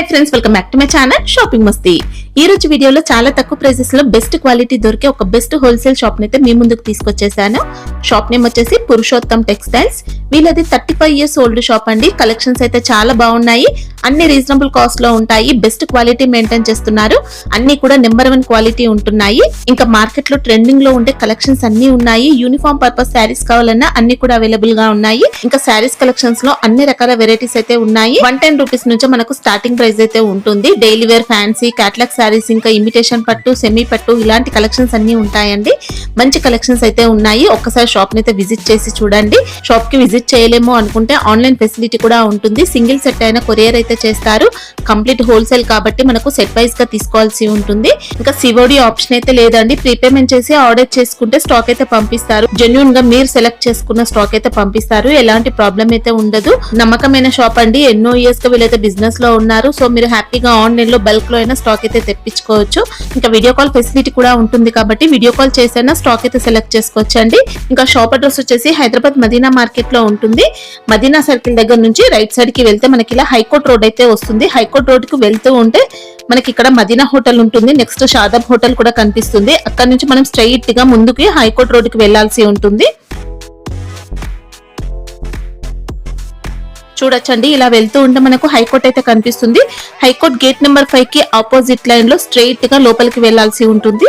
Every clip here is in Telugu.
Hi friends, welcome back to my channel shopping మస్తీ. ఈ రోజు వీడియోలో చాలా తక్కువ ప్రైసెస్ లో బెస్ట్ క్వాలిటీ దొరికే ఒక బెస్ట్ హోల్సేల్ షాప్ ని అయితే మీ ముందుకు తీసుకొచ్చేసాను. షాప్ నేమ్ వచ్చేసి పురుషోత్తం టెక్స్టైల్స్. వీళ్ళది 35 years ఓల్డ్ షాప్ అండి. కలెక్షన్స్ అయితే చాలా బాగున్నాయి, అన్ని రీజనబుల్ కాస్ట్ లో ఉంటాయి, బెస్ట్ క్వాలిటీ మెయింటైన్ చేస్తున్నారు, అన్ని కూడా నెంబర్ 1 క్వాలిటీ ఉంటున్నాయి. ఇంకా మార్కెట్ లో ట్రెండింగ్ లో ఉండే కలెక్షన్స్ అన్ని ఉన్నాయి. యూనిఫామ్ పర్పస్ శారీస్ కావాలన్నా అన్ని కూడా అవైలబుల్ గా ఉన్నాయి. ఇంకా శారీస్ కలెక్షన్స్ లో అన్ని రకాల వెరైటీస్ అయితే ఉన్నాయి. 110 రూపీస్ నుంచి మనకు స్టార్టింగ్ ప్రైస్ అయితే ఉంటుంది. Daily wear, fancy, catalogue saris, ఇంకా ఇమిటేషన్ పట్టు, సెమీ పట్టు ఇలాంటి కలెక్షన్స్ అన్ని ఉంటాయండి. మంచి కలెక్షన్స్ అయితే ఉన్నాయి. ఒక్కసారి షాప్ ని అయితే విజిట్ చేసి చూడండి. షాప్ కి విజిట్ చేయలేము అనుకుంటే ఆన్లైన్ ఫెసిలిటీ కూడా ఉంటుంది. సింగిల్ సెట్ అయినా కొరియర్ అయితే చేస్తారు. కంప్లీట్ హోల్సేల్ కాబట్టి మనకు సెట్ వైజ్ గా తీసుకోవాల్సి ఉంటుంది. ఇంకా సివోడి ఆప్షన్ అయితే లేదండి. ప్రీపేమెంట్ చేసి ఆర్డర్ చేసుకుంటే స్టాక్ అయితే పంపిస్తారు. జెన్యూన్ గా మీరు సెలెక్ట్ చేసుకున్న స్టాక్ అయితే పంపిస్తారు. ఎలాంటి ప్రాబ్లం అయితే ఉండదు. నమ్మకమైన షాప్ అండి. ఎన్నో ఇయర్స్ గా వీళ్ళైతే బిజినెస్ లో ఉన్నారు. సో మీరు హ్యాపీగా ఆన్లైన్ లో బల్క్ లో అయినా స్టాక్ అయితే తెప్పించుకోవచ్చు. ఇంకా వీడియో కాల్ ఫెసిలిటీ కూడా ఉంటుంది కాబట్టి వీడియో కాల్ చేసైనా స్టాక్ అయితే సెలెక్ట్ చేసుకోవచ్చు అండి. ఇంకా షాప్ అడ్రస్ వచ్చేసి హైదరాబాద్ మదీనా మార్కెట్ లో ఉంటుంది. మదీనా సర్కిల్ దగ్గర నుంచి రైట్ సైడ్ కి వెళ్తే మనకి ఇలా హైకోర్ట్ రోడ్ అయితే వస్తుంది. హైకోర్ట్ రోడ్ కి వెళ్తూ ఉంటే మనకి ఇక్కడ మదీనా హోటల్ ఉంటుంది. నెక్స్ట్ షాదాబ్ హోటల్ కూడా కనిపిస్తుంది. అక్కడ నుంచి మనం స్ట్రైట్ గా ముందుకి హైకోర్ట్ రోడ్ కి వెళ్లాల్సి ఉంటుంది. చూడొచ్చండి, ఇలా వెళ్తూ ఉంటే మనకు హైకోర్ట్ అయితే కనిపిస్తుంది. హైకోర్ట్ గేట్ నెంబర్ 5 కి ఆపోజిట్ లైన్ లో స్ట్రైట్ గా లోపలికి వెళ్లాల్సి ఉంటుంది.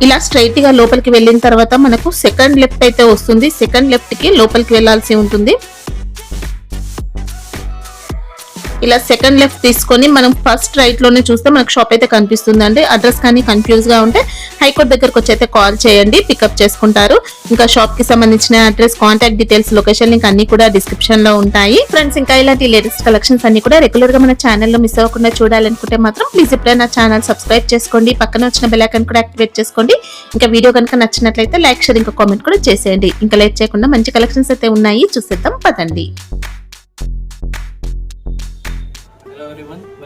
ఇలా స్ట్రైట్ గా లోపలికి వెళ్ళిన తర్వాత మనకు సెకండ్ లెఫ్ట్ అయితే వస్తుంది. సెకండ్ లెఫ్ట్ కి లోపలికి వెళ్లాల్సి ఉంటుంది. ఇలా సెకండ్ లెఫ్ట్ తీసుకొని మనం ఫస్ట్ రైట్ లోనే చూస్తే మనకు షాప్ అయితే కనిపిస్తుంది అండి. అడ్రస్ కానీ కన్ఫ్యూజ్ గా ఉంటే హైకోర్ట్ దగ్గరకు వచ్చి అయితే కాల్ చేయండి, పికప్ చేసుకుంటారు. ఇంకా షాప్ కి సంబంధించిన address, contact details, location link అన్ని కూడా డిస్క్రిప్షన్ లో ఉంటాయి. ఫ్రెండ్స్, ఇంకా ఇలాంటి లేటెస్ట్ కలెక్షన్స్ అన్ని కూడా రెగ్యులర్ గా మన ఛానల్లో మిస్ అవ్వకుండా చూడాలనుకుంటే మాత్రం ప్లీజ్ ఇప్పుడే నా ఛానల్ సబ్స్క్రైబ్ చేసుకోండి. పక్కన వచ్చిన బెల్ ఐకాన్ కూడా యాక్టివేట్ చేసుకోండి. ఇంకా వీడియో కనుక నచ్చినట్లయితే లైక్, షేర్, ఇంకా కామెంట్ కూడా చేసేయండి. ఇంకా లేట్ చేయకుండా మంచి కలెక్షన్స్ అయితే ఉన్నాయి, చూసేద్దాం పదండి.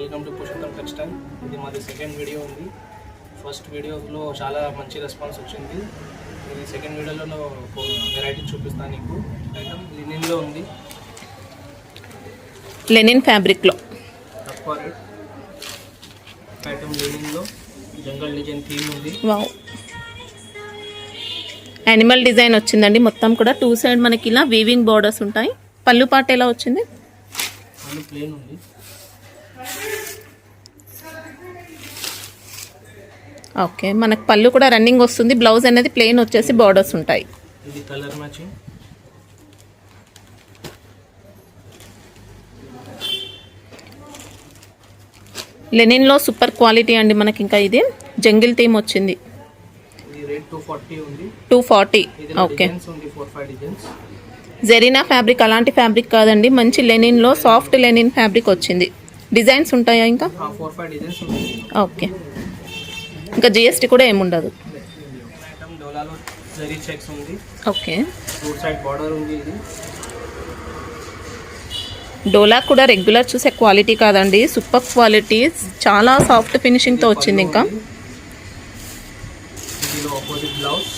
Welcome to Purushottam textile. ఇది మాది సెకండ్ వీడియో ఉంది. ఫస్ట్ వీడియోలో చాలా మంచి రెస్పాన్స్ వచ్చింది. ఇది సెకండ్ వీడియోలో వెరైటీ చూపిస్తాను నీకు. ఐటమ్ లినిన్లో ఉంది, లెనిన్ ఫ్యాబ్రిక్ లో తక్కువ రేట్. ఐటమ్ లినిన్లో జంగల్ డిజైన్ థీమ్ ఉంది. వావ్, యానిమల్ డిజైన్ వచ్చిందండి. మొత్తం కూడా 2 సైడ్ మనకి ఇలా వీవింగ్ బోర్డర్స్ ఉంటాయి. పళ్ళు పాట ఎలా వచ్చింది? పళ్ళు ప్లేన్ ఉంది. ఓకే, మనకు పళ్ళు కూడా రన్నింగ్ వస్తుంది. బ్లౌజ్ అనేది ప్లెయిన్ వచ్చేసి బార్డర్స్ ఉంటాయి. ఇది కలర్ మ్యాచింగ్. లెనిన్ లో సూపర్ క్వాలిటీ అండి. మనకి ఇంకా ఇది జంగిల్ థీమ్ వచ్చింది. ఇది రేట్ 240 ఉంది. 240. ఓకే, డిజైన్స్ ఉంది 4-5 డిజైన్స్. జెరీనా ఫ్యాబ్రిక్ అలాంటి ఫ్యాబ్రిక్ కాదండి. మంచి లెనిన్ లో సాఫ్ట్ లెనిన్ ఫ్యాబ్రిక్ వచ్చింది. డిజైన్స్ ఉంటాయా? ఇంకా 4-5 డిజైన్స్ ఉంది. ఓకే, ఇంకా జిఎస్టీ కూడా ఏముండదు. ఐటమ్ డోలాలో జరీ చెక్స్ ఉంది. ఓకే, 2 సైడ్ బార్డర్ ఉంది. ఇది డోలా కూడా రెగ్యులర్ చూసే క్వాలిటీ కాదండి, సూపర్ క్వాలిటీ, చాలా సాఫ్ట్ ఫినిషింగ్ తో వచ్చింది. ఇంకా ఇందులో ఆపోజిట్ బ్లౌజ్.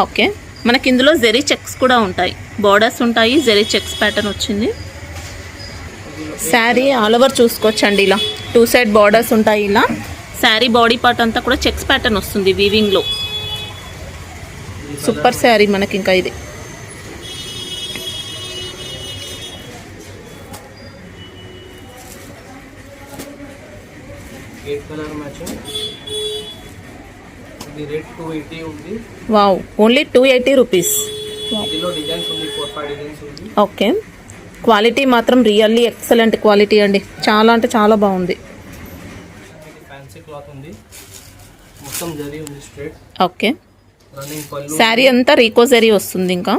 ఓకే, మనకి ఇందులో జెరీ చెక్స్ కూడా ఉంటాయి, బార్డర్స్ ఉంటాయి, జెరీ చెక్స్ ప్యాటర్న్ వచ్చింది. శారీ ఆల్ ఓవర్ చూసుకోవచ్చండి. ఇలా 2 సైడ్ బార్డర్స్ ఉంటాయి. ఇలా శారీ బాడీ పార్ట్ అంతా కూడా చెక్స్ ప్యాటర్న్ వస్తుంది వీవింగ్ లో. సూపర్ శారీ మనకి ఇంకా ఇది. Colour matching. ఇది రేట్ 280 ఉంది. Wow, only 280 rupees. ఇందులో డిజైన్స్ ఉంది, 4-5 డిజైన్స్ ఉంది. ఓకే, క్వాలిటీ మాత్రం రియల్లీ ఎక్సలెంట్ క్వాలిటీ అండి. చాలా అంటే చాలా బాగుంది. ఫ్యాన్సీ క్లాత్ ఉంది, మొత్తం జరీ ఉంది స్ట్రైట్. ఓకే, రన్నింగ్ పళ్ళు. శారీ అంతా రీకో జరీ వస్తుంది. ఇంకా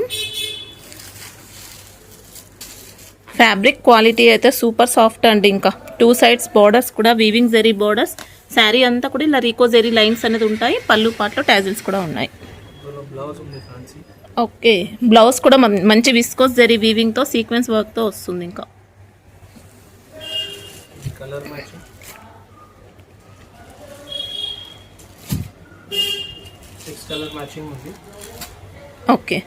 ఫ్యాబ్రిక్ క్వాలిటీ అయితే సూపర్ సాఫ్ట్ అండి. ఇంకా 2 సైడ్స్ బార్డర్స్ కూడా వీవింగ్ జరీ బార్డర్స్. శారీ అంతా కూడా ఇలా రీకో జరీ లైన్స్ అనేది ఉంటాయి. పళ్ళు పాటలో టాజిల్స్ కూడా ఉన్నాయి. బ్లౌజ్ ఉంది ఫ్యాన్సీ. ఓకే, బ్లౌజ్ కూడా మంచి విస్కోస్ జరీ వీవింగ్ తో సీక్వెన్స్ వర్క్ తో వస్తుంది. ఇంకా కలర్ మ్యాచింగ్. 6 కలర్ మ్యాచింగ్ ఉంది. ఓకే,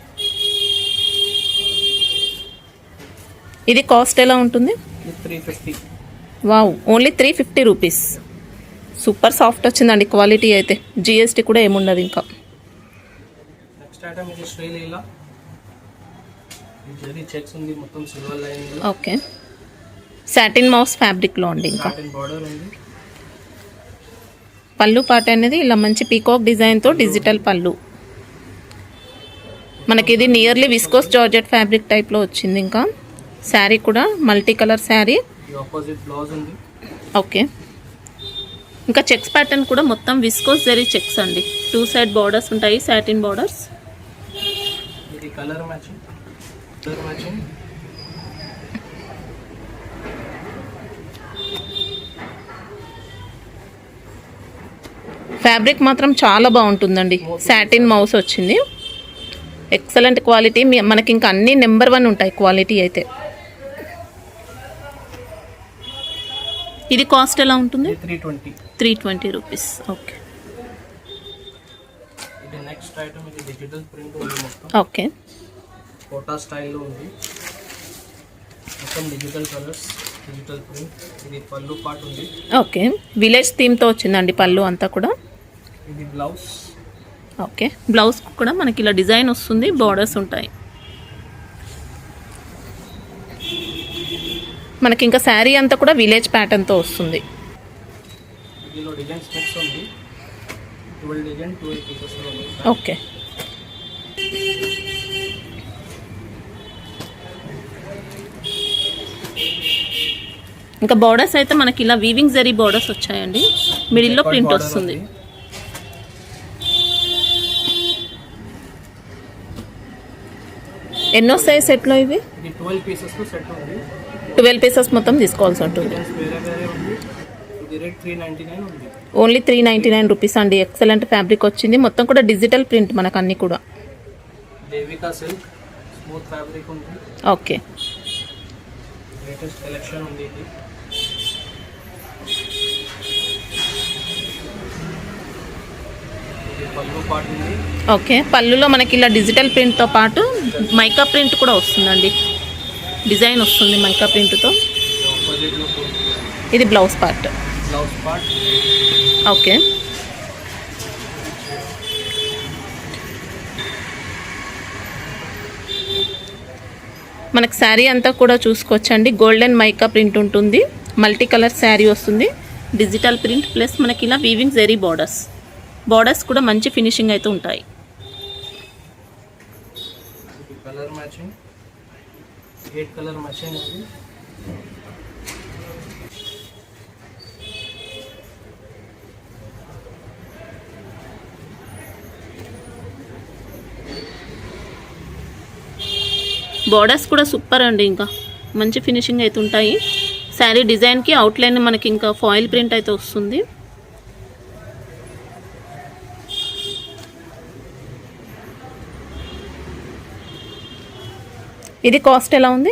ఇది కాస్ట్ ఎలా ఉంటుంది? ఇది 350. Wow, only 350 rupees. Super soft వచ్చిందండి క్వాలిటీ అయితే. జిఎస్టీ కూడా ఏముండదు ఇంకా. నెక్స్ట్ ఐటమ్ ఇది శ్రీలీల. జరీ చెక్స్ ఉంది, మొత్తం silver line. Okay, satin mouse ఫ్యాబ్రిక్లో అండి. ఇంకా సాటిన్ బార్డర్ ఉంది. పళ్ళు పాట అనేది ఇలా మంచి పీకాక్ డిజైన్తో డిజిటల్ పళ్ళు. మనకి ఇది నియర్లీ విస్కోస్ జార్జెట్ ఫ్యాబ్రిక్ టైప్లో వచ్చింది. ఇంకా శారీ కూడా multi colour sari. Opposite blouse ఉంది. ఓకే, ఇంకా చెక్స్ ప్యాటర్న్ కూడా మొత్తం విస్కోస్ జరీ చెక్స్ అండి. 2 సైడ్ బార్డర్స్ ఉంటాయి, సాటిన్ బార్డర్స్. ఇది కలర్ మ్యాచింగ్. ఫ్యాబ్రిక్ మాత్రం చాలా బాగుంటుందండి. సాటిన్ మౌస్ వచ్చింది, ఎక్సలెంట్ క్వాలిటీ. మనకి ఇంకా అన్ని నెంబర్ 1 ఉంటాయి క్వాలిటీ అయితే. ఇది కాస్ట్ ఎలా ఉంటుంది? 320 రూపీస్. ఓకే, ఇది నెక్స్ట్ ఐటమ్. ఇది డిజిటల్ ప్రింట్ ఉంది మొత్తం. ఓకే, కోటా స్టైల్లో ఉంది. మొత్తం డిజిటల్ కలర్స్, డిజిటల్ ప్రింట్. ఇది పళ్ళు పార్ట్ ఉంది. ఓకే, విలేజ్ థీమ్తో వచ్చిందండి పళ్ళు అంతా కూడా. ఇది బ్లౌజ్. ఓకే, బ్లౌజ్ కూడా మనకి ఇలా డిజైన్ వస్తుంది, బార్డర్స్ ఉంటాయి. మనకి ఇంకా శారీ అంతా కూడా విలేజ్ ప్యాటర్న్తో వస్తుంది. దీనిలో డిజైన్స్ మిక్స్ ఉంది. 12 డిజైన్ 12 పీసెస్ ఉంది. ఓకే, ఇంకా బార్డర్స్ అయితే మనకి ఇలా వీవింగ్ జరీ బార్డర్స్ వచ్చాయండి. మిడిల్లో ప్రింట్ వస్తుంది. ఎన్నో వస్తాయి సెట్లో ఇవి? 12 పీసెస్ సెట్ ఉంది. 12 పీసెస్ మొత్తం తీసుకోవాల్సి ఉంటుంది. వేరే వేరే ఉంది. ఇది రేట్ 399 ఉంది. ఓన్లీ 399 రూపీస్ అండి. ఎక్సలెంట్ ఫ్యాబ్రిక్ వచ్చింది, మొత్తం కూడా డిజిటల్ ప్రింట్ మనకు అన్ని కూడా. దేవికా సిల్క్ స్మూత్ ఫ్యాబ్రిక్ ఉంది. ఓకే, లేటెస్ట్ కలెక్షన్ ఉంది ఇది. ఇది పళ్ళు పార్ట్ ఉంది. ఓకే, పళ్ళులో మనకి ఇలా డిజిటల్ ప్రింట్తో పాటు మైకా ప్రింట్ కూడా వస్తుందండి. డిజైన్ వస్తుంది మైకా ప్రింట్తో. ఆపోజిట్లో ఇది బ్లౌజ్ పార్ట్. ఓకే, మనకు శారీ అంతా కూడా చూసుకోవచ్చండి. గోల్డెన్ మైకా ప్రింట్ ఉంటుంది, మల్టీ కలర్ శారీ వస్తుంది, డిజిటల్ ప్రింట్ ప్లస్ మనకి ఇలా వీవింగ్ జరీ బార్డర్స్ కూడా మంచి ఫినిషింగ్ అయితే ఉంటాయి. కలర్ మ్యాచింగ్ 8 కలర్ మ్యాచింగ్ ఉంది. బార్డర్స్ కూడా సూపర్ అండి, ఇంకా మంచి ఫినిషింగ్ అయితే ఉంటాయి. శారీ డిజైన్కి అవుట్లైన్ మనకి ఇంకా ఫాయిల్ ప్రింట్ అయితే వస్తుంది. ఇది కాస్ట్ ఎలా ఉంది?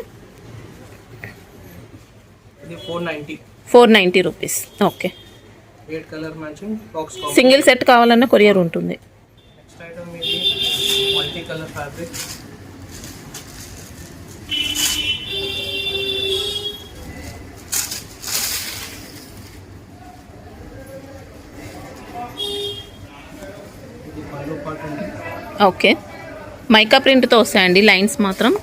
ఇది 490. 490 rupees. Okay, 8 colour matching box. Single set కావాలన్నా కొరియర్ ఉంటుంది. నెక్స్ట్ ఐటమ్ ఇది మల్టీ కలర్ ఫ్యాబ్రిక్. ఇది పళ్ళు పార్ట్ ఉంది. ఓకే, మైకా ప్రింట్తో వస్తాయండి లైన్స్ మాత్రం.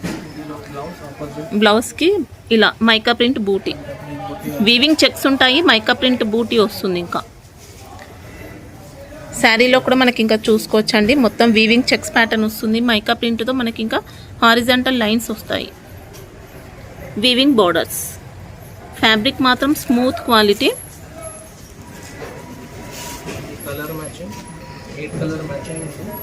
బ్లౌజ్కి ఇలా మైకా ప్రింట్ బూటీ, వీవింగ్ చెక్స్ ఉంటాయి, మైకా ప్రింట్ బూటీ వస్తుంది. ఇంకా శారీలో కూడా మనకి ఇంకా చూసుకోవచ్చండి, మొత్తం వీవింగ్ చెక్స్ ప్యాటర్న్ వస్తుంది. మైకా ప్రింట్తో మనకి ఇంకా హారిజాంటల్ లైన్స్ వస్తాయి, వీవింగ్ బార్డర్స్. ఫ్యాబ్రిక్ మాత్రం smooth quality. Colour matching 8 colour matching ఉంది.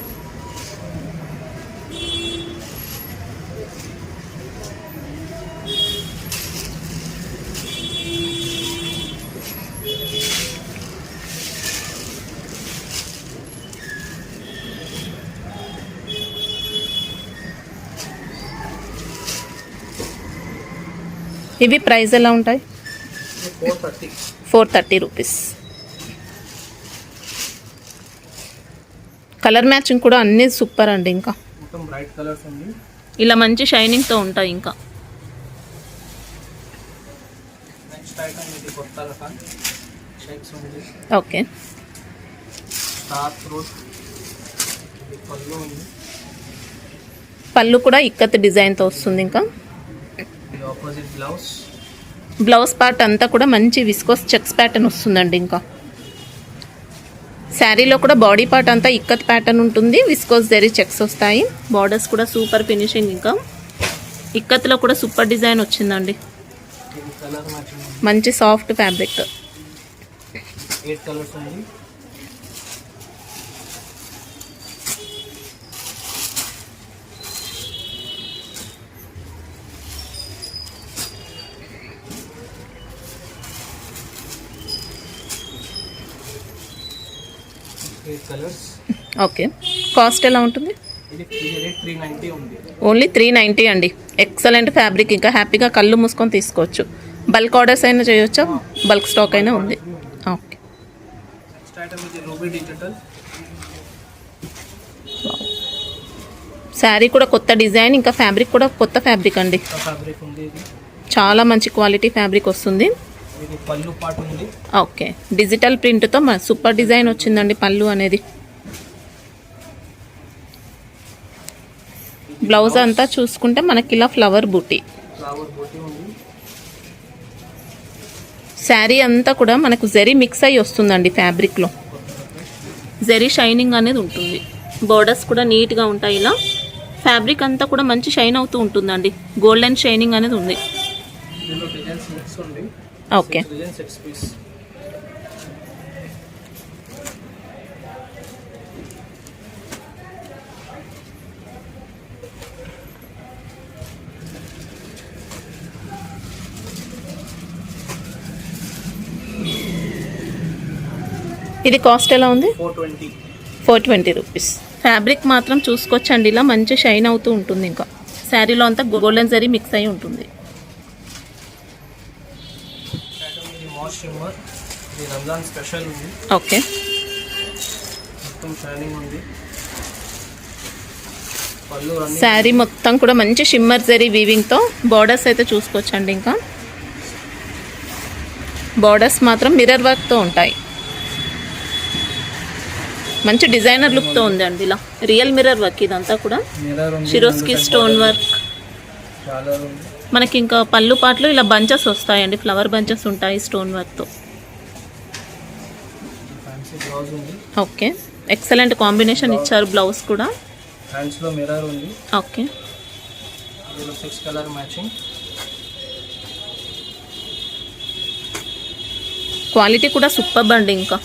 ఇవి ప్రైస్ ఎలా ఉంటాయి? 430 రూపీస్. కలర్ మ్యాచింగ్ కూడా అన్నీ సూపర్ అండి. ఇంకా మొత్తం బ్రైట్ కలర్స్ ఉంది, ఇలా మంచి షైనింగ్తో ఉంటాయి. ఇంకా కొత్త రకం చెక్స్ ఉంది. ఓకే, స్టార్ ఫ్రూట్ ఇది పళ్ళు ఉంది. పళ్ళు కూడా ఇక్కత్ డిజైన్తో వస్తుంది. ఇంకా ఇది ఆపోజిట్ బ్లౌజ్. బ్లౌజ్ పార్ట్ అంతా కూడా మంచి విస్కోస్ చెక్స్ ప్యాటర్న్ వస్తుందండి. ఇంకా శారీలో కూడా బాడీ పార్ట్ అంతా ఇక్కత్ ప్యాటర్న్ ఉంటుంది, విస్కోస్ జరీ చెక్స్ వస్తాయి. బార్డర్స్ కూడా సూపర్ ఫినిషింగ్. ఇంకా ఇక్కత్లో కూడా సూపర్ డిజైన్ వచ్చిందండి. ఇది కలర్ మ్యాచింగ్ మంచి సాఫ్ట్ ఫ్యాబ్రిక్. 8 కలర్స్ ఉంది. కలర్స్. ఓకే, కాస్ట్ ఎలా ఉంటుంది? ఇది రేట్ 390 ఉంది. ఓన్లీ 390 అండి. Excellent fabric. ఇంకా హ్యాపీగా కళ్ళు మూసుకొని తీసుకోవచ్చు. బల్క్ ఆర్డర్స్ అయినా చేయొచ్చా, బల్క్ స్టాక్ అయినా ఉంది. ఓకే, నెక్స్ట్ ఐటమ్ ఇది రూబీ డిజిటల్. శారీ కూడా కొత్త డిజైన్, ఇంకా ఫ్యాబ్రిక్ కూడా కొత్త ఫ్యాబ్రిక్ అండి. ఫ్యాబ్రిక్ ఉంది. ఇది చాలా మంచి క్వాలిటీ ఫ్యాబ్రిక్ వస్తుంది. ఇది పళ్ళు పార్ట్ ఉంది. ఓకే, డిజిటల్ ప్రింట్తో సూపర్ డిజైన్ వచ్చిందండి పళ్ళు అనేది. బ్లౌజ్ అంతా చూసుకుంటే మనకి ఇలా ఫ్లవర్ బూటీ. ఉంది. శారీ అంతా కూడా మనకు జరీ మిక్స్ అయ్యి వస్తుందండి. ఫ్యాబ్రిక్లో జరీ షైనింగ్ అనేది ఉంటుంది. బోర్డర్స్ కూడా నీట్గా ఉంటాయి. ఇలా ఫ్యాబ్రిక్ అంతా కూడా మంచి షైన్ అవుతూ ఉంటుందండి. గోల్డెన్ షైనింగ్ అనేది ఉంది. దీనిలో డిజైన్స్ మిక్స్ ఉంది. Okay, designs 6 piece. ఇది కాస్ట్ ఎలా ఉంది? 420. 420 రూపీస్. ఫ్యాబ్రిక్ మాత్రం చూసుకోవచ్చండి, ఇలా మంచి షైన్ అవుతూ ఉంటుంది. ఇంకా శారీలో అంతా గోల్డెన్ జరీ మిక్స్ అయి ఉంటుంది. ఇది మాస్ షిమ్మర్. ఇది రంజాన్ స్పెషల్ ఉంది. ఓకే, మొత్తం షైనింగ్ ఉంది. పళ్ళు రన్నింగ్. శారీ మొత్తం కూడా మంచి షిమ్మర్ జరీ వీవింగ్తో బార్డర్స్ అయితే చూసుకోవచ్చండి. ఇంకా బార్డర్స్ మాత్రం మిర్రర్ వర్క్తో ఉంటాయి. మంచి డిజైనర్ లుక్తో ఉందండి. ఇలా రియల్ మిర్రర్ వర్క్ ఇదంతా కూడా. మిర్రర్ ఉంది. షిరోస్కి స్టోన్ వర్క్. చాలా ఉంది. మనకి ఇంకా పళ్ళు పాటలు ఇలా బంచెస్ వస్తాయండి, ఫ్లవర్ బంచెస్ ఉంటాయి స్టోన్ వర్క్తో. ఫ్యాన్సీ బ్లౌజ్ ఉంది. ఓకే, ఎక్సలెంట్ కాంబినేషన్ ఇచ్చారు బ్లౌజ్ కూడా. హ్యాండ్స్ లో మిర్రర్ ఉంది. ఓకే, ఇందులో 6 కలర్ మ్యాచింగ్. క్వాలిటీ కూడా సూపర్ అండి. ఇంకా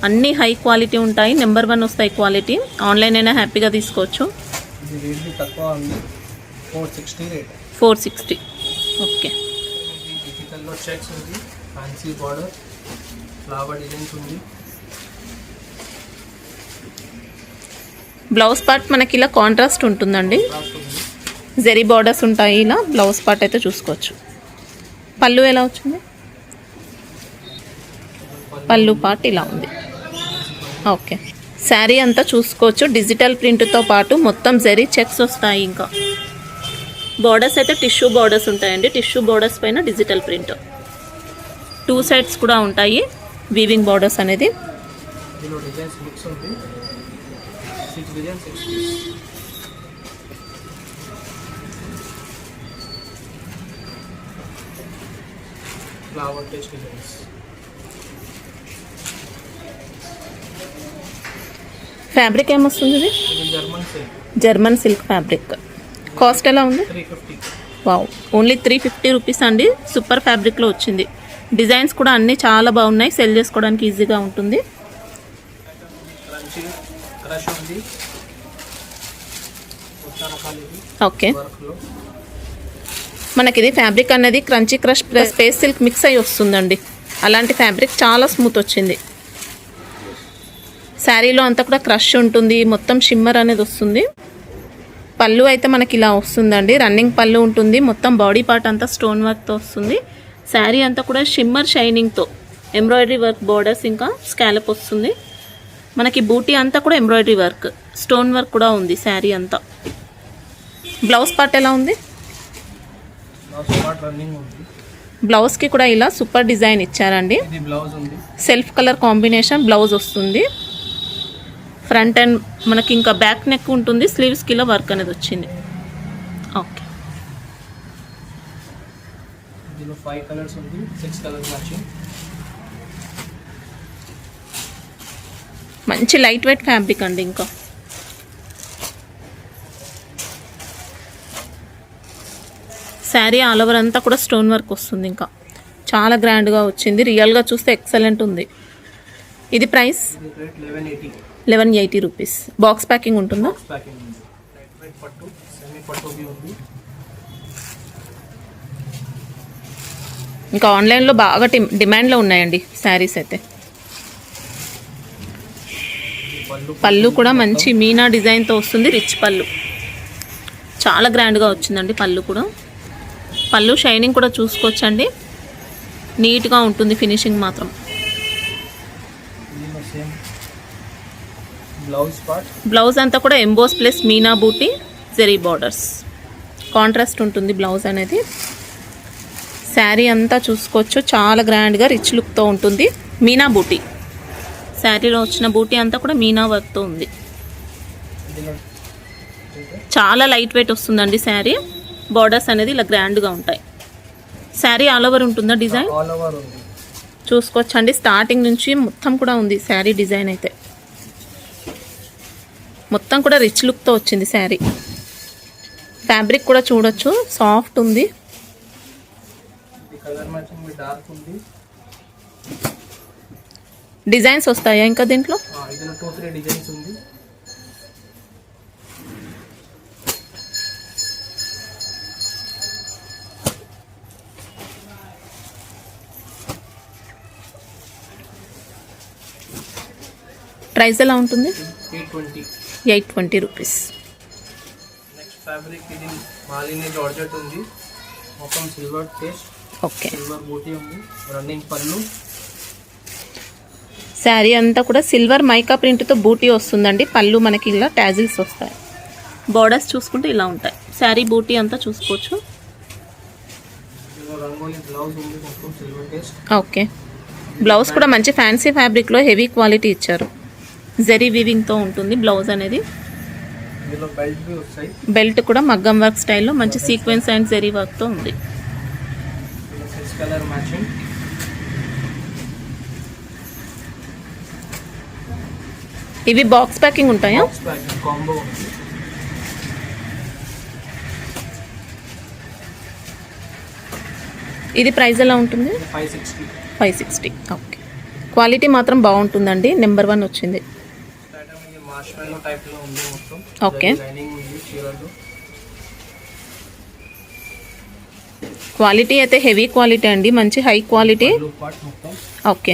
అన్నీ హై క్వాలిటీ ఉంటాయి. నెంబర్ 1 వస్తాయి క్వాలిటీ. ఆన్లైన్ అయినా హ్యాపీగా తీసుకోవచ్చు. ఇది రేట్ తక్కువ ఉంది. 460 రేట్. 460. ఓకే, డిజిటల్లో చెక్స్ ఉంది. ఫ్యాన్సీ బార్డర్, ఫ్లవర్ డిజైన్స్ ఉంది. బ్లౌజ్ పార్ట్ మనకి ఇలా కాంట్రాస్ట్ ఉంటుందండి. క్రాఫ్ట్ ఉంది. జరీ బార్డర్స్ ఉంటాయి. ఇలా బ్లౌజ్ పార్ట్ అయితే చూసుకోవచ్చు. పళ్ళు ఎలా వచ్చింది? పళ్ళు పార్ట్ ఇలా ఉంది. ఓకే, శారీ అంతా చూసుకోవచ్చు. డిజిటల్ ప్రింట్తో పాటు మొత్తం జరీ చెక్స్ వస్తాయి. ఇంకా బార్డర్స్ అయితే టిష్యూ బార్డర్స్ ఉంటాయండి. టిష్యూ బార్డర్స్ పైన డిజిటల్ ప్రింట్. 2 సైడ్స్ కూడా ఉంటాయి వీవింగ్ బార్డర్స్ అనేది. ఇందులో డిజైన్స్ మిక్స్ ఉంది. 6 designs 6 piece. Flower taste designs. Fabric ఏమొస్తుంది? ఇది ఇది German silk. German silk fabric. Cost ఎలా ఉంది? 350. వావ్, ఓన్లీ 350 రూపీస్ అండి. సూపర్ ఫ్యాబ్రిక్లో వచ్చింది. డిజైన్స్ కూడా అన్నీ చాలా బాగున్నాయి. సెల్ చేసుకోవడానికి ఈజీగా ఉంటుంది. క్రంచీ క్రష్ ఉంది. కొత్త రకాలు ఇది. ఓకే, వర్క్లో. మనకి ఇది ఫ్యాబ్రిక్ అనేది crunchy crush plus space silk mix అయ్యి వస్తుందండి. అలాంటి ఫ్యాబ్రిక్ చాలా స్మూత్ వచ్చింది. శారీలో అంతా కూడా క్రష్ ఉంటుంది. మొత్తం షిమ్మర్ అనేది వస్తుంది. పళ్ళు అయితే మనకి ఇలా వస్తుందండి. రన్నింగ్ పళ్ళు ఉంటుంది. మొత్తం బాడీ పార్ట్ అంతా స్టోన్ వర్క్తో వస్తుంది. శారీ అంతా కూడా షిమ్మర్ షైనింగ్తో ఎంబ్రాయిడరీ వర్క్ బార్డర్స్, ఇంకా స్కాలప్ వస్తుంది. మనకి బూటీ అంతా కూడా ఎంబ్రాయిడరీ వర్క్, స్టోన్ వర్క్ కూడా ఉంది శారీ అంతా. బ్లౌజ్ పార్ట్ ఎలా ఉంది? స్మార్ట్ రన్నింగ్ ఉంది. బ్లౌజ్కి కూడా ఇలా సూపర్ డిజైన్ ఇచ్చారండి. ఇది బ్లౌజ్ ఉంది. సెల్ఫ్ కలర్ కాంబినేషన్ బ్లౌజ్ వస్తుంది. ఫ్రంట్ అండ్ మనకి ఇంకా బ్యాక్ నెక్ ఉంటుంది. స్లీవ్స్కి ఇలా వర్క్ అనేది వచ్చింది. ఓకే, ఇందులో 5 కలర్స్ ఉంది, 6 కలర్స్ మ్యాచింగ్. మంచి లైట్ వెయిట్ ఫ్యాబ్రిక్ అండి. ఇంకా శారీ ఆల్ ఓవర్ అంతా కూడా స్టోన్ వర్క్ వస్తుంది. ఇంకా చాలా గ్రాండ్గా వచ్చింది. రియల్గా చూస్తే ఎక్సలెంట్ ఉంది. ఇది ప్రైస్ 1180 రూపీస్. బాక్స్ ప్యాకింగ్ ఉంటుందా? ఇంకా ఆన్లైన్లో బాగా డిమాండ్లో ఉన్నాయండి శారీస్ అయితే. పళ్ళు కూడా మంచి మీనా డిజైన్తో వస్తుంది. రిచ్ పళ్ళు, చాలా గ్రాండ్గా వచ్చిందండి. పళ్ళు కూడా, పళ్ళు షైనింగ్ కూడా చూసుకోవచ్చండి. నీట్గా ఉంటుంది ఫినిషింగ్ మాత్రం. బ్లౌజ్ అంతా కూడా ఎంబోస్ ప్లస్ మీనా బూటీ జెరీ బార్డర్స్ కాంట్రాస్ట్ ఉంటుంది బ్లౌజ్ అనేది. శారీ అంతా చూసుకోవచ్చు, చాలా గ్రాండ్గా రిచ్ లుక్తో ఉంటుంది. మీనా బూటీ, శారీలో వచ్చిన బూటీ అంతా కూడా మీనా వర్క్తో ఉంది. చాలా లైట్ వెయిట్ వస్తుందండి శారీ. బార్డర్స్ అనేది ఇలా గ్రాండ్గా ఉంటాయి. శారీ ఆల్ ఓవర్ ఉంటుందా డిజైన్? చూసుకోవచ్చండి. స్టార్టింగ్ నుంచి మొత్తం కూడా ఉంది శారీ డిజైన్ అయితే. మొత్తం కూడా రిచ్ లుక్తో వచ్చింది శారీ. ఫ్యాబ్రిక్ కూడా చూడొచ్చు, సాఫ్ట్ ఉంది. డిజైన్స్ వస్తాయా ఇంకా దీంట్లో? ప్రైస్ ఎలా ఉంటుంది? 820 రూపీస్. నెక్స్ట్ ఫ్యాబ్రిక్ ఇది మాలిని జార్జెట్ ఉంది. మొత్తం సిల్వర్ టేస్ట్. ఓకే, సిల్వర్ బూటీ ఉంది. రన్నింగ్ పళ్ళు. శారీ అంతా కూడా సిల్వర్ మైకా ప్రింట్తో బూటీ వస్తుందండి. పళ్ళు మనకి ఇలా టాజిల్స్ వస్తాయి. బార్డర్స్ చూసుకుంటే ఇలా ఉంటాయి. శారీ బూటీ అంతా చూసుకోవచ్చు. రంగోలీ బ్లౌజ్ ఉంది. మొత్తం సిల్వర్ టేస్ట్. ఓకే, బ్లౌజ్ కూడా మంచి ఫ్యాన్సీ ఫ్యాబ్రిక్లో హెవీ క్వాలిటీ ఇచ్చారు. జెరీ వీవింగ్తో ఉంటుంది బ్లౌజ్ అనేది. బెల్ట్ కూడా మగ్గం వర్క్ స్టైల్లో మంచి సీక్వెన్స్ అండ్ జెరీ వర్క్తో ఉంది. ఇవి బాక్స్ ప్యాకింగ్ ఉంటాయా? ఇది ప్రైస్ ఎలా ఉంటుంది? 560. ఓకే, క్వాలిటీ మాత్రం బాగుంటుందండి. నెంబర్ 1 వచ్చింది. ఓకే, క్వాలిటీ అయితే హెవీ క్వాలిటీ అండి. మంచి హై క్వాలిటీ. ఓకే,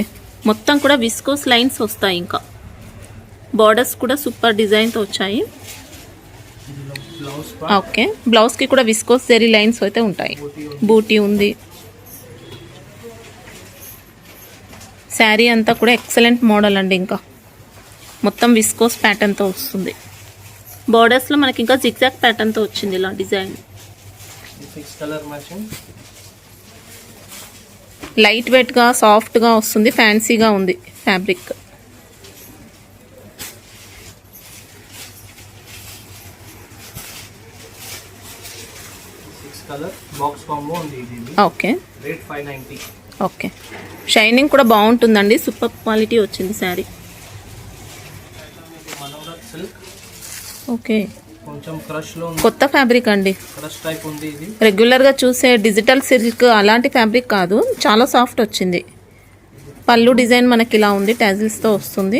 మొత్తం కూడా విస్కోస్ లైన్స్ వస్తాయి. ఇంకా బార్డర్స్ కూడా సూపర్ డిజైన్తో వచ్చాయి. ఓకే, బ్లౌజ్కి కూడా విస్కోస్ జెరీ లైన్స్ అయితే ఉంటాయి. బూటీ ఉంది. శారీ అంతా కూడా ఎక్సలెంట్ మోడల్ అండి. ఇంకా మొత్తం విస్కోస్ ప్యాటర్న్తో వస్తుంది. బార్డర్స్లో మనకి ఇంకా జిగ్జాగ్ ప్యాటర్న్తో వచ్చింది ఇలా డిజైన్. లైట్ వెయిట్గా సాఫ్ట్గా వస్తుంది. ఫ్యాన్సీగా ఉంది ఫ్యాబ్రిక్. ఓకే, ఓకే, షైనింగ్ కూడా బాగుంటుందండి. సూపర్ క్వాలిటీ వచ్చింది శారీ. ఓకే, కొత్త ఫ్యాబ్రిక్ అండి. రెగ్యులర్గా చూసే డిజిటల్ సిల్క్ అలాంటి ఫ్యాబ్రిక్ కాదు. చాలా సాఫ్ట్ వచ్చింది. పళ్ళు డిజైన్ మనకి ఇలా ఉంది. టాజిల్స్తో వస్తుంది.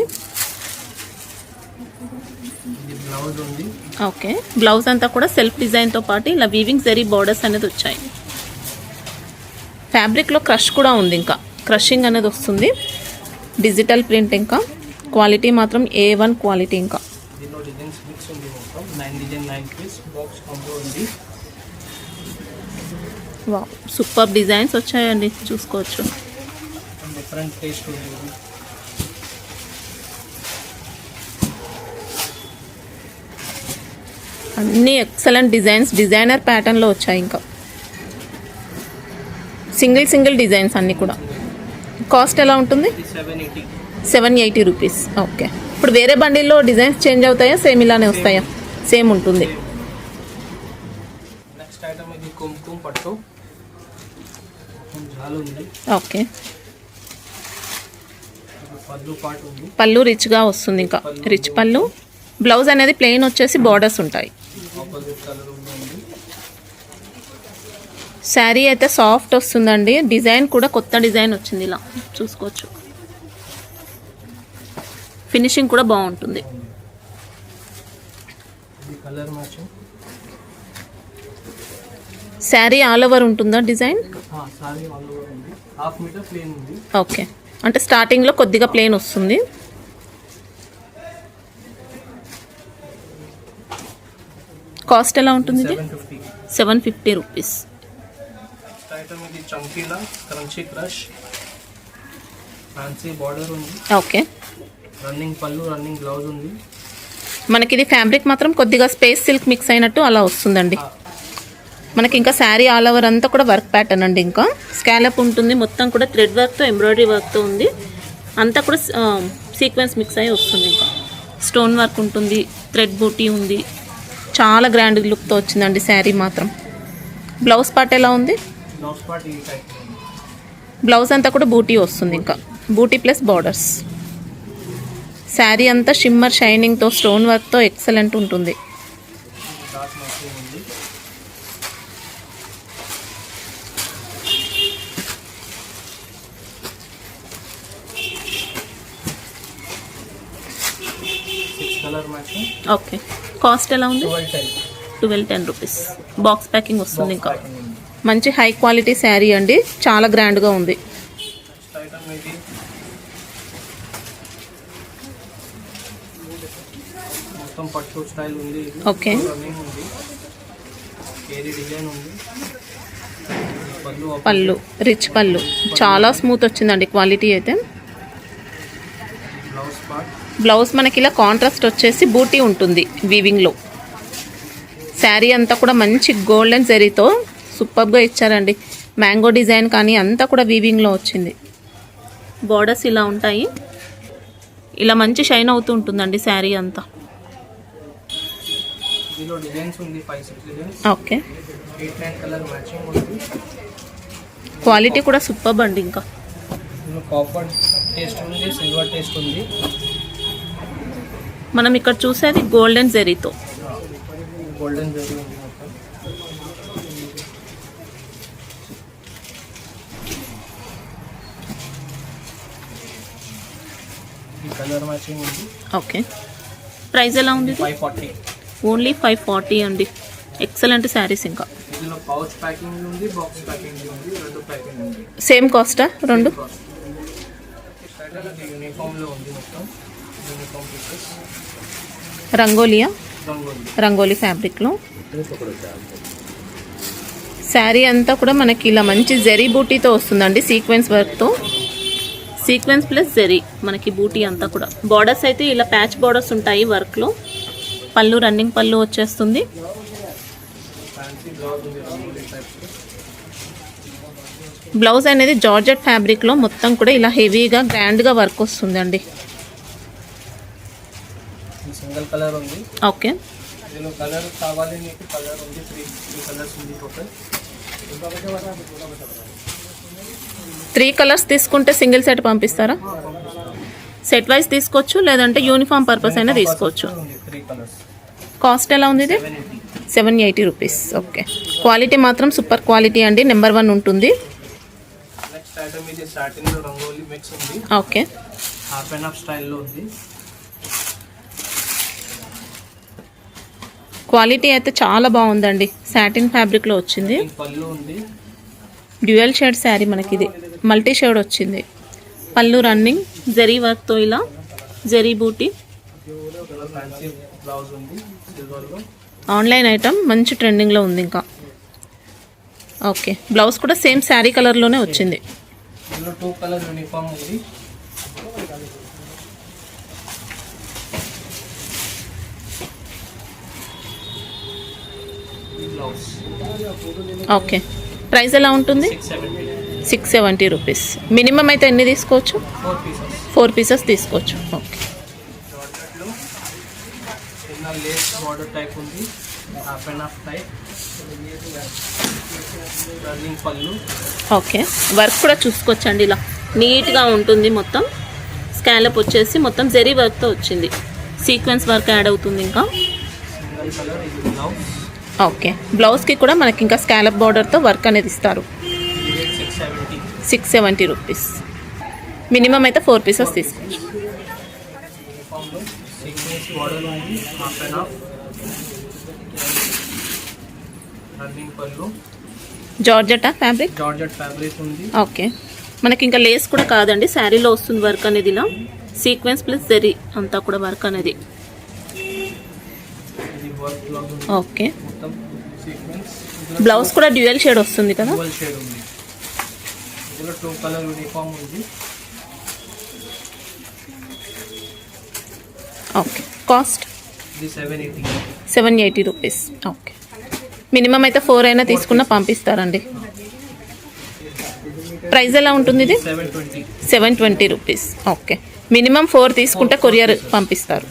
ఓకే, బ్లౌజ్ అంతా కూడా సెల్ఫ్ డిజైన్తో పాటు ఇలా వీవింగ్ జరీ బార్డర్స్ అనేది వచ్చాయి. ఫ్యాబ్రిక్లో క్రష్ కూడా ఉంది. ఇంకా క్రషింగ్ అనేది వస్తుంది. Digital print. ఇంకా క్వాలిటీ మాత్రం A1 క్వాలిటీ. ఇంకా సూపర్ డిజైన్స్ వచ్చాయండి. చూసుకోవచ్చు. అన్ని ఎక్సలెంట్ డిజైన్స్ డిజైనర్ ప్యాటర్న్లో వచ్చాయి. ఇంకా సింగిల్ డిజైన్స్ అన్నీ కూడా. కాస్ట్ ఎలా ఉంటుంది? ఇది 780. 780 రూపీస్. ఓకే. ఇప్పుడు వేరే బండిల్లో డిజైన్స్ చేంజ్ అవుతాయా, సేమ్ ఇలానే వస్తాయా? సేమ్ ఉంటుంది. నెక్స్ట్ ఐటమ్ ఇది కుంకుమ పట్టు జాలు ఉంది. ఓకే. పళ్ళు పాటు ఉంది. పళ్ళు రిచ్గా వస్తుంది, ఇంకా రిచ్ పళ్ళు. బ్లౌజ్ అనేది ప్లెయిన్ వచ్చేసి బార్డర్స్ ఉంటాయి. ఆపోజిట్ కలర్ ఉంది. శారీ అయితే సాఫ్ట్ వస్తుందండి. డిజైన్ కూడా కొత్త డిజైన్ వచ్చింది, ఇలా చూసుకోవచ్చు. ఫినిషింగ్ కూడా బాగుంటుంది. Colour matching. Sari all over ఉంటుందా డిజైన్? సారీ ఆల్ ఓవర్ ఉంది. హాఫ్ మీటర్ ప్లేన్ ఉంది. ఓకే. అంటే స్టార్టింగ్లో కొద్దిగా ప్లేన్ వస్తుంది. కాస్ట్ ఎలా ఉంటుంది ఇది? 750 రూపీస్. ఐటమ్ ఇది చంకీలా క్రంచీ క్రష్ ఫ్యాన్సీ బార్డర్ ఉంది. ఓకే. రన్నింగ్ పళ్ళు, రన్నింగ్ బ్లౌజ్ ఉంది. మనకి ఇది ఫ్యాబ్రిక్ మాత్రం కొద్దిగా స్పేస్ సిల్క్ మిక్స్ అయినట్టు అలా వస్తుందండి. మనకి ఇంకా శారీ ఆల్ ఓవర్ అంతా కూడా వర్క్ ప్యాటర్న్ అండి. ఇంకా స్కాలప్ ఉంటుంది, మొత్తం కూడా థ్రెడ్ వర్క్తో ఎంబ్రాయిడరీ వర్క్తో ఉంది. అంతా కూడా సీక్వెన్స్ మిక్స్ అయ్యి వస్తుంది. ఇంకా స్టోన్ వర్క్ ఉంటుంది, థ్రెడ్ బూటీ ఉంది. చాలా గ్రాండ్ లుక్తో వచ్చిందండి శారీ మాత్రం. బ్లౌజ్ పార్ట్ ఎలా ఉంది? బ్లౌజ్ పార్ట్ ఈ టైప్ ఉంది. బ్లౌజ్ అంతా కూడా బూటీ వస్తుంది, ఇంకా బూటీ ప్లస్ బార్డర్స్. శారీ అంతా షిమ్మర్ షైనింగ్తో స్టోన్ వర్క్తో ఎక్సలెంట్ ఉంటుంది. డార్క్ మ్యాచింగ్ ఉంది. Colour matching. ఓకే. కాస్ట్ ఎలా ఉంది? 1210. 1210 రూపీస్. బాక్స్ ప్యాకింగ్ వస్తుంది. ఇంకా మంచి హై క్వాలిటీ శారీ అండి, చాలా గ్రాండ్గా ఉంది. నెక్స్ట్ ఐటమ్ ఇది మొత్తం పట్టు స్టైల్ ఉంది. ఇది ఓకే. రన్నింగ్ ఉంది. ఏది డిజైన్ ఉంది. పళ్ళు రిచ్ పళ్ళు, చాలా స్మూత్ వచ్చిందండి క్వాలిటీ అయితే. Blouse part. బ్లౌజ్ మనకి ఇలా కాంట్రాస్ట్ వచ్చేసి బూటీ ఉంటుంది వీవింగ్లో. శారీ అంతా కూడా మంచి గోల్డెన్ జరీతో సూపర్గా ఇచ్చారండి. మ్యాంగో డిజైన్ కానీ అంతా కూడా వీవింగ్లో వచ్చింది. బార్డర్స్ ఇలా ఉంటాయి, ఇలా మంచి షైన్ అవుతూ ఉంటుందండి శారీ అంతా. దీనిలో డిజైన్స్ ఉంది 5-6 డిజైన్స్. ఓకే. 8-9 కలర్ మ్యాచింగ్ ఉంది. క్వాలిటీ కూడా సూపర్ అండి. ఇంకా దీనిలో కాపర్ టేస్ట్ ఉంది, సిల్వర్ టేస్ట్ ఉంది. మనం ఇక్కడ చూసేది గోల్డెన్ జరీతో. గోల్డెన్ జరీ ఉంది మొత్తం. ఈ కలర్ మ్యాచింగ్ ఉంది. ఓకే. ప్రైస్ ఎలా ఉంది? 540. ఓన్లీ 540 అండి. ఎక్సలెంట్ శారీస్. ఇంకా ఇందులో పౌచ్ ప్యాకింగ్ ఉంది, బాక్స్ ప్యాకింగ్ ఉంది, రెండు ప్యాకింగ్ ఉంది. సేమ్ కాస్టా రెండు? యూనిఫామ్లో ఉంది మొత్తం. Uniform pieces. రంగోలియా? రంగోలి. రంగోలీ ఫ్యాబ్రిక్లో శారీ అంతా కూడా మనకి ఇలా మంచి జరీ బూటీతో వస్తుందండి, సీక్వెన్స్ వర్క్తో. సీక్వెన్స్ ప్లస్ జరీ మనకి బూటీ అంతా కూడా. బార్డర్స్ అయితే ఇలా ప్యాచ్ బార్డర్స్ ఉంటాయి వర్క్లో. పళ్ళు రన్నింగ్ పళ్ళు వచ్చేస్తుంది. బ్లౌజ్ అనేది జార్జెట్ ఫ్యాబ్రిక్లో మొత్తం కూడా ఇలా హెవీగా గ్రాండ్గా వర్క్ వస్తుందండి. సింగిల్ కలర్ ఉంది. ఓకే. దీనిలో కలర్ కావాలి మీకు, కలర్ ఉంది. 3 కలర్స్ ఉంది టోటల్. 3 కలర్స్ తీసుకుంటే సింగిల్ సెట్ పంపిస్తారా? సెట్ వైజ్ తీసుకోవచ్చు, లేదంటే యూనిఫామ్ పర్పస్ అయినా తీసుకోవచ్చు. 3 కలర్స్. కాస్ట్ ఎలా ఉంది ఇది? 780 రూపీస్. ఓకే. క్వాలిటీ మాత్రం సూపర్ క్వాలిటీ అండి, నెంబర్ 1 ఉంటుంది. నెక్స్ట్ ఐటమ్ ఇది సాటిన్లో రంగోలీ మిక్స్ ఉంది. ఓకే. హాఫ్ అండ్ హాఫ్ స్టైల్లో ఉంది. క్వాలిటీ అయితే చాలా బాగుందండి. సాటిన్ ఫ్యాబ్రిక్లో వచ్చింది. పళ్ళు ఉంది. డ్యూయల్ షేడ్ శారీ మనకి ఇది. మల్టీ షేడ్ వచ్చింది. పళ్ళు రన్నింగ్ జరీ వర్క్తో ఇలా జరీ బూటీ. ఫ్యాన్సీ బ్లౌజ్ ఉంది సిల్వర్లో. ఆన్లైన్ ఐటమ్ మంచి ట్రెండింగ్లో ఉంది. ఇంకా ఓకే. బ్లౌజ్ కూడా సేమ్ శారీ కలర్లోనే వచ్చింది. ఇందులో 2 కలర్ యూనిఫామ్ ఉంది. ఓకే. ప్రైస్ ఎలా ఉంటుంది? 670. 670 రూపీస్. మినిమం అయితే ఎన్ని తీసుకోవచ్చు? 4 పీసెస్. 4 పీసెస్ తీసుకోవచ్చు. ఓకే. జార్జెట్లో చిన్న లేస్ బార్డర్ టైప్ ఉంది, half and half type, running పళ్ళు. ఓకే. వర్క్ కూడా చూసుకోవచ్చండి, ఇలా నీట్గా ఉంటుంది. మొత్తం స్కాలప్ వచ్చేసి మొత్తం జెరీ వర్క్తో వచ్చింది. సీక్వెన్స్ వర్క్ యాడ్ అవుతుంది. ఇంకా సింగల్ కలర్, ఇది బ్లౌజ్. ఓకే. బ్లౌజ్కి కూడా మనకి ఇంకా స్కాలప్ బార్డర్తో వర్క్ అనేది ఇస్తారు. ఇది రేట్ 670. 670 రూపీస్. మినిమం అయితే 4 పీసెస్ తీసుకోవచ్చు. యూనిఫామ్లో సీక్వెన్స్ బార్డర్ ఉంది, హాఫ్ అండ్ హాఫ్, రన్నింగ్ పళ్ళు, జార్జెటా ఫ్యాబ్రిక్? జార్జెట్ ఫ్యాబ్రిక్ ఉంది. ఓకే. మనకి ఇంకా లేస్ కూడా కాదండి, శారీలో వస్తుంది వర్క్ అనేది. ఇలా సీక్వెన్స్ ప్లస్ జరీ అంతా కూడా వర్క్ అనేది. ఇది వర్క్ బ్లౌజ్ ఉంది, ఓకే. మొత్తం సీక్వెన్స్. బ్లౌజ్ కూడా డ్యూయల్ షేడ్ వస్తుంది కదా? డ్యువల్ షేడ్ ఉంది. ఇందులో 2 కలర్ యూనిఫామ్ ఉంది. ఓకే. కాస్ట్ ఇది 780. 780 రూపీస్. ఓకే. మినిమం అయితే 4 అయినా తీసుకున్నా పంపిస్తారండి. ప్రైస్ ఎలా ఉంటుంది ఇది? 720. 720 రూపీస్. ఓకే. మినిమం 4 తీసుకుంటే కొరియర్ పంపిస్తారు.